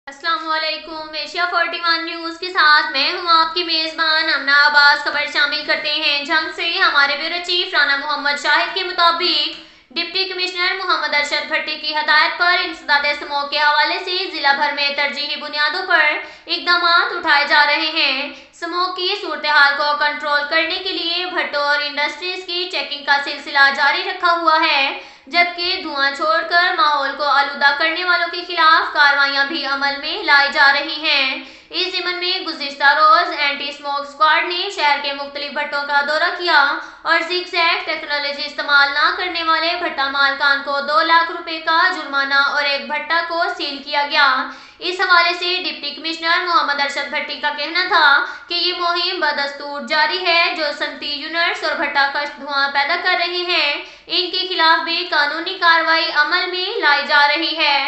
السلام علیکم۔ Asia 41 news کے ساتھ میں ہوں آپ کی میزبان امنا عباس۔ خبر شامل کرتے ہیں جنگ سے۔ ہمارے بیورو چیف رانا محمد شاہد کے مطابق ڈپٹی کمشنر محمد ارشد بھٹی کی ہدایت پر انسداد سموگ کے حوالے سے ضلع بھر میں ترجیحی بنیادوں پر اقدامات اٹھائے جا رہے ہیں۔ سموگ کی صورتحال کو کنٹرول کرنے کے لیے بھٹوں اور انڈسٹریز کی چیکنگ کا سلسلہ جاری رکھا ہوا ہے، جبکہ دھواں چھوڑ کر ماحول کو آلودہ کرنے والوں کے خلاف کارروائیاں بھی عمل میں لائی جا رہی ہیں۔ اس ضمن میں گزشتہ روز اینٹی اسموگ اسکواڈ نے شہر کے مختلف بھٹوں کا دورہ کیا اور زگ زیگ ٹیکنالوجی استعمال نہ کرنے والے بھٹا مالکان کو 2 لاکھ روپے کا جرمانہ اور ایک بھٹا کو سیل کیا گیا۔ اس حوالے سے ڈپٹی کمشنر محمد ارشد بھٹی کا کہنا تھا کہ یہ مہم بدستور جاری ہے۔ جو صنعتی یونٹس اور بھٹا کش دھواں پیدا کر رہے ہیں، ان کے خلاف بھی قانونی کارروائی عمل میں لائی جا رہی ہے۔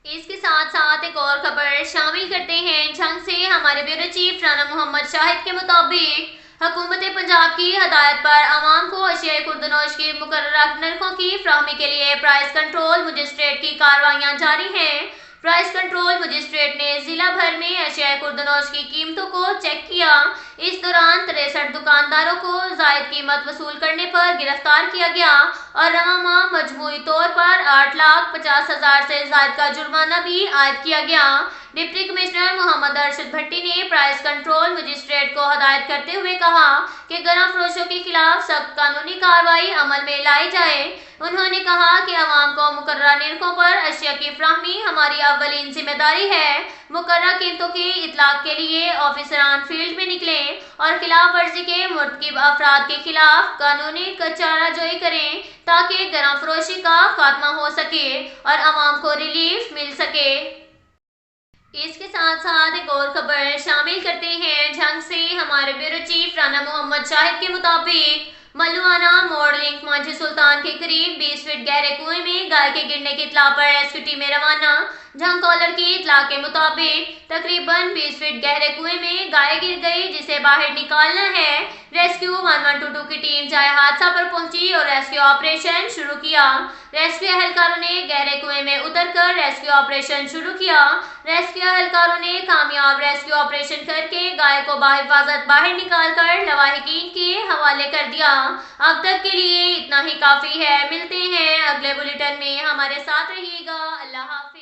اس کے ساتھ ساتھ ایک اور خبر شامل کرتے ہیں جنگ سے۔ ہمارے بیورو چیف رانا محمد شاہد کے مطابق حکومت پنجاب کی ہدایت پر عوام کو اشیاء خوردنوش کی مقررہ نرخوں کی فراہمی کے لیے پرائس کنٹرول مجسٹریٹ کی کارروائیاں جاری ہیں۔ پرائس کنٹرول مجسٹریٹ نے ضلع بھر میں اشیاء خوردنوش کی قیمتوں کو چیک کیا۔ اس دوران 63 دکانداروں کو زائد قیمت وصول کرنے پر گرفتار کیا گیا اور رواں ماہ مجموعی طور پر 8,50,000 سے زائد کا جرمانہ بھی عائد کیا گیا۔ ڈپٹی کمشنر محمد ارشد بھٹی نے پرائس کنٹرول مجسٹریٹ کو ہدایت کرتے ہوئے کہا کہ گرم فروشوں کے خلاف سخت قانونی کارروائی عمل میں لائی جائے۔ انہوں نے کہا کہ عوام کو مقررہ نرخوں پر اشیاء کی فراہمی ہماری اولین ذمہ داری ہے۔ مقررہ قیمتوں کی اطلاق کے لیے آفیسران فیلڈ میں نکلیں اور خلاف ورزی کے مرتکب افراد کے خلاف قانونی چارہ جوئی کریں تاکہ گرم فروشی کا خاتمہ ہو سکے اور عوام کو ریلیف مل سکے۔ اس کے ساتھ ساتھ ایک اور خبر شامل کرتے ہیں جنگ سے۔ ہمارے بیورو چیف رانا محمد شاہد کے مطابق ملوانہ موڑ لنک مانجھی سلطان کے قریب 20 فٹ گہرے کنویں میں گائے کے گرنے کی اطلاع پر ریسکیو ٹیمیں روانہ۔ جنگ کالر کی اطلاع کے مطابق تقریباً 20 فٹ گہرے کنویں میں گائے گر گئی جسے باہر نکالنا ہے۔ ریسکیو 1122 کی ٹیم جائے حادثہ پر پہنچی اور ریسکیو آپریشن شروع کیا۔ ریسکیو اہلکاروں نے گہرے کنویں میں اتر کر ریسکیو آپریشن شروع کیا۔ ریسکیو اہلکاروں نے کامیاب ریسکیو آپریشن کر کے گائے کو بحفاظت باہر نکال کر لواحقین کے حوالے کر دیا۔ اب تک کے لیے اتنا ہی کافی ہے۔ ملتے ہیں اگلے بلیٹن میں، ہمارے ساتھ رہیے گا۔ اللہ حافظ۔